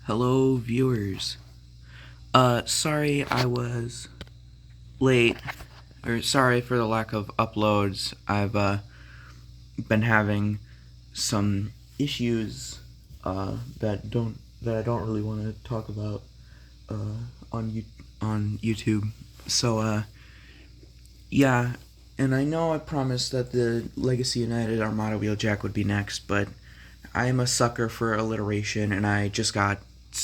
Hello, viewers. Sorry I was late, or sorry for the lack of uploads. I've, been having some issues, that I don't really want to talk about, on YouTube. So, yeah, and I know I promised that the Legacy United Armada Wheeljack would be next, but I am a sucker for alliteration, and I just got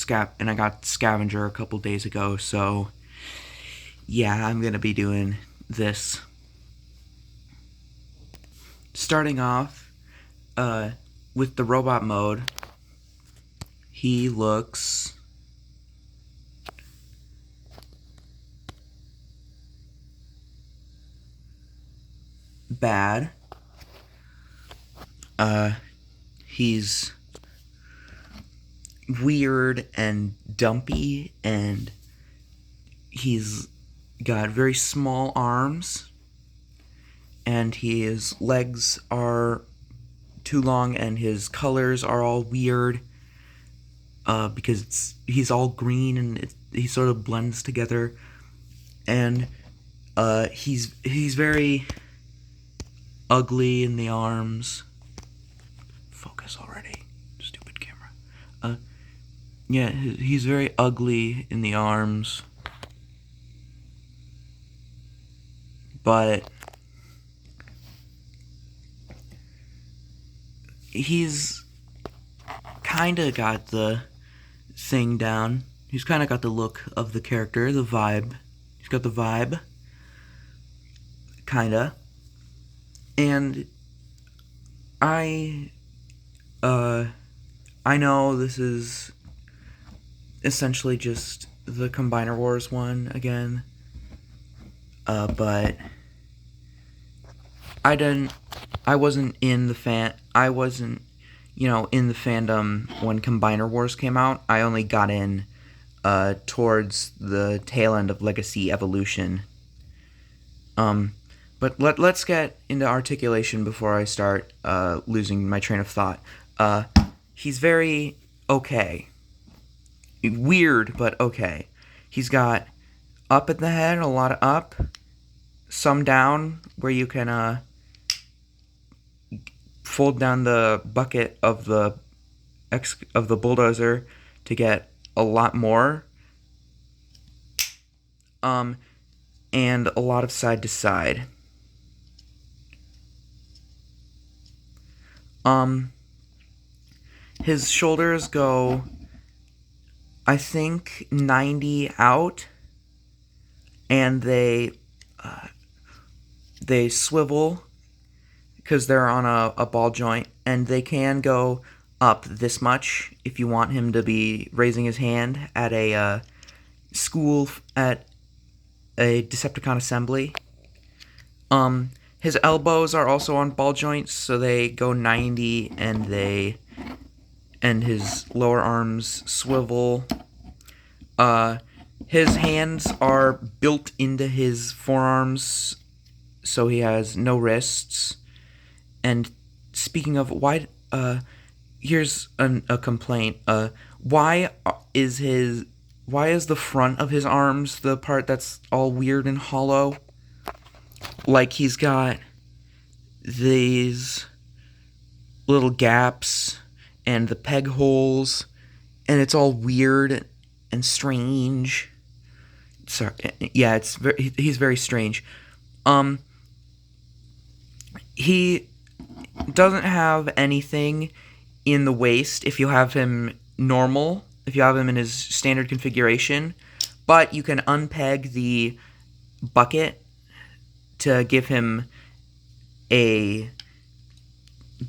I got Scavenger a couple days ago, so yeah, I'm gonna be doing this. Starting off, with the robot mode, he looks bad. He's weird and dumpy, and he's got very small arms, and his legs are too long, and his colors are all weird, because he's all green, and he sort of blends together, and he's very ugly in the arms. Focus already, stupid camera. Yeah, he's very ugly in the arms, but he's kinda got the thing down. He's kinda got the look of the character, the vibe. He's got the vibe, kinda. And I know this is essentially just the Combiner Wars one again, but I wasn't in the fandom when Combiner Wars came out. I only got in, towards the tail end of Legacy Evolution. But let's get into articulation before I start, losing my train of thought. He's very okay. Weird, but okay. He's got up at the head, a lot of up, some down, where you can fold down the bucket of the bulldozer to get a lot more, and a lot of side to side. His shoulders go, I think, 90 out, and they swivel because they're on a ball joint, and they can go up this much if you want him to be raising his hand at a school, at a Decepticon assembly. His elbows are also on ball joints, so they go 90, and his lower arms swivel. His hands are built into his forearms, so he has no wrists. And speaking of, here's a complaint. Why is the front of his arms the part that's all weird and hollow? Like, he's got these little gaps and the peg holes, and it's all weird and strange. Sorry, yeah, he's very strange. He doesn't have anything in the waist if you have him normal, if you have him in his standard configuration, but you can unpeg the bucket to give him a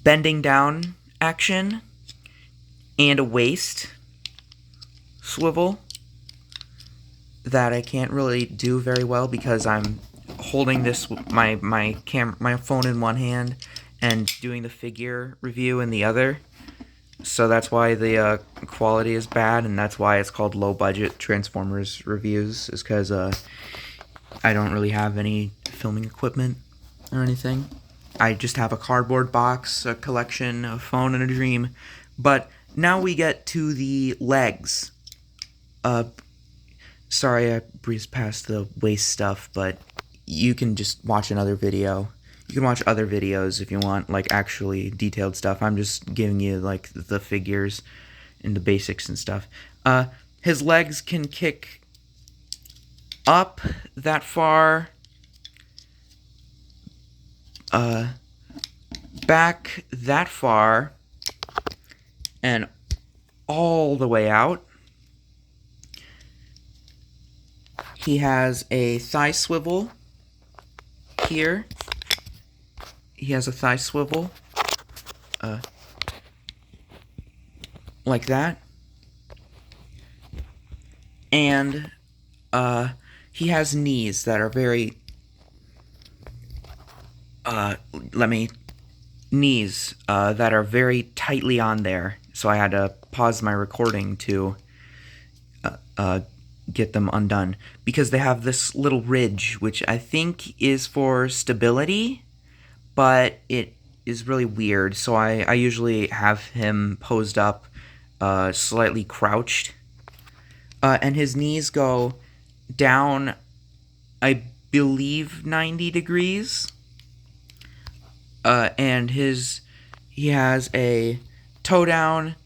bending down action and a waist swivel that I can't really do very well because I'm holding this my phone in one hand and doing the figure review in the other. So that's why the quality is bad, and that's why it's called low budget Transformers reviews, is because I don't really have any filming equipment or anything. I just have a cardboard box, a collection, a phone, and a dream. But Now we get to the legs. Sorry I breezed past the waist stuff, but you can just watch another video. You can watch other videos if you want, like, actually detailed stuff. I'm just giving you, like, the figures and the basics and stuff. His legs can kick up that far, back that far, and all the way out. He has a thigh swivel here. He has a thigh swivel, like that. And he has knees that are very, knees that are very tightly on there. So I had to pause my recording to get them undone, because they have this little ridge, which I think is for stability, but it is really weird. So I usually have him posed up, slightly crouched, and his knees go down, I believe, 90 degrees, and he has a toe down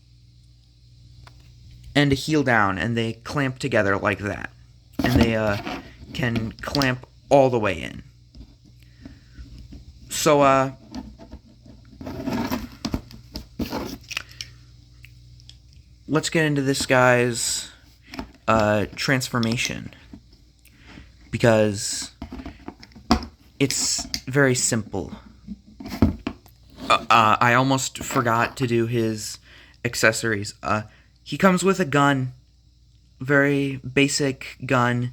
and a heel down, and they clamp together like that. And they can clamp all the way in. So, let's get into this guy's transformation, because it's very simple. I almost forgot to do his accessories. He comes with a gun, very basic gun.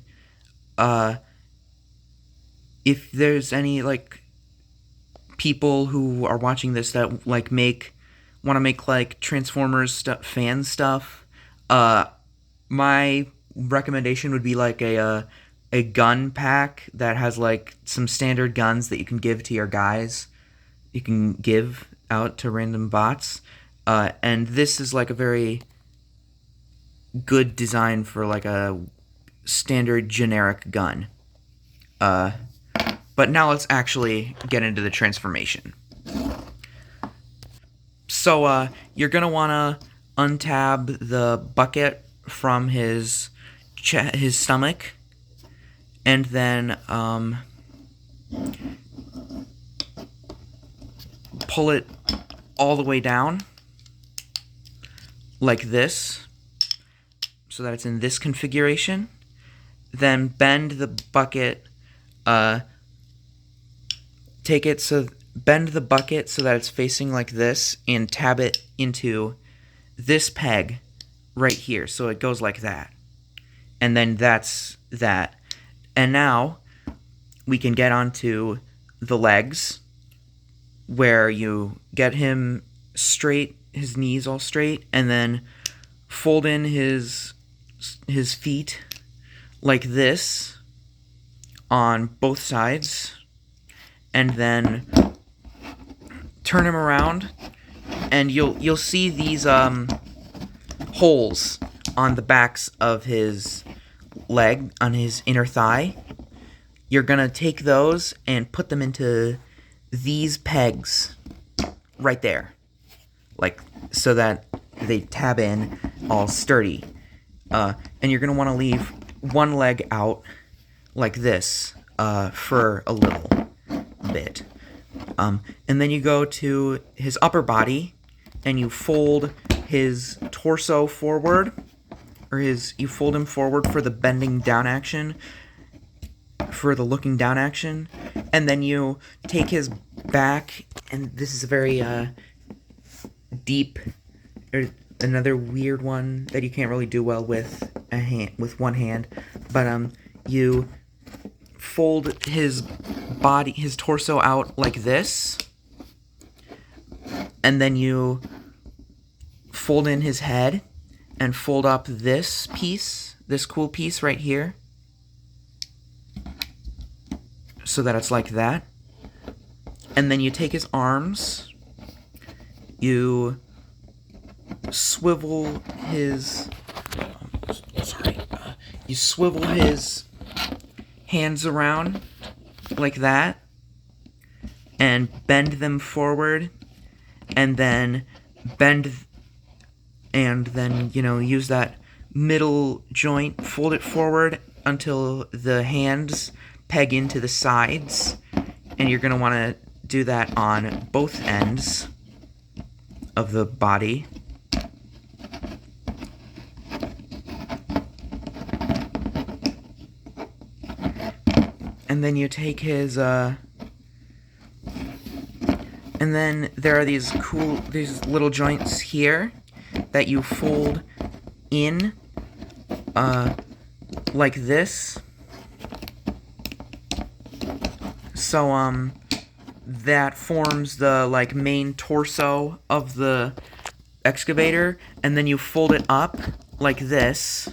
If there's any, like, people who are watching this that, like, want to make, like, Transformers fan stuff, my recommendation would be, like, a gun pack that has, like, some standard guns that you can give to your guys. You can give out to random bots. And this is, like, a very good design for, like, a standard generic gun. But now let's actually get into the transformation. So, you're gonna wanna untab the bucket from his stomach, and then, pull it all the way down, like this, so that it's in this configuration. Then bend the bucket, bend the bucket so that it's facing like this, and tab it into this peg right here, so it goes like that. And then that's that. And now we can get onto the legs, where you get him straight, his knees all straight, and then fold in his feet like this on both sides, and then turn him around, and you'll see these holes on the backs of his leg, on his inner thigh. You're gonna take those and put them into these pegs right there, like, so that they tab in all sturdy. And you're gonna want to leave one leg out like this for a little bit. And then you go to his upper body, and you fold his torso forward, or you fold him forward for the bending down action, for the looking down action, and then you take his back, and this is a very deep, or another weird one that you can't really do well with one hand, but you fold his body, his torso out like this, and then you fold in his head and fold up this piece, this cool piece right here, so that it's like that. And then you take his arms, you swivel his you swivel his hands around like that and bend them forward, and then use that middle joint, fold it forward until the hands peg into the sides, and you're going to want to do that on both ends of the body. And then you take his, and then there are these little joints here that you fold in, like this. So, that forms the, like, main torso of the excavator, and then you fold it up like this,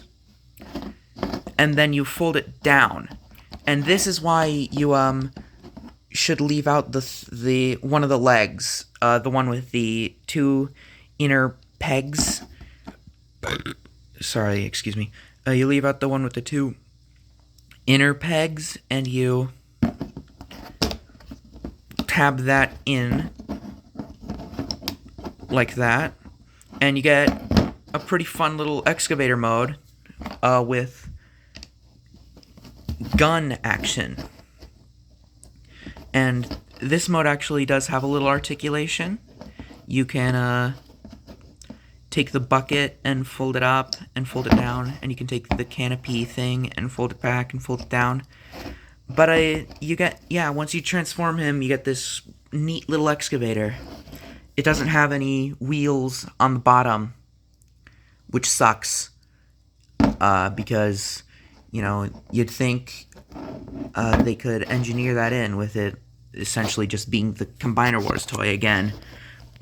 and then you fold it down. And this is why you, should leave out the one of the legs, the one with the 2 inner pegs. Sorry, excuse me. You leave out the one with the 2 inner pegs, and you tab that in like that, and you get a pretty fun little excavator mode with gun action. And this mode actually does have a little articulation. You can take the bucket and fold it up and fold it down, and you can take the canopy thing and fold it back and fold it down. But once you transform him, you get this neat little excavator. It doesn't have any wheels on the bottom, which sucks, because, you'd think they could engineer that in with it essentially just being the Combiner Wars toy again.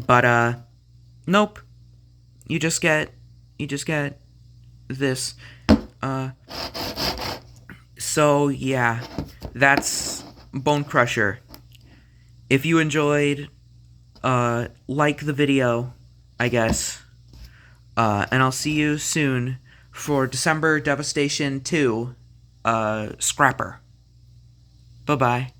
But, nope. You just get this. So, yeah. That's Bonecrusher. If you enjoyed, like the video, I guess. And I'll see you soon for December Devastation 2, Scrapper. Bye-bye.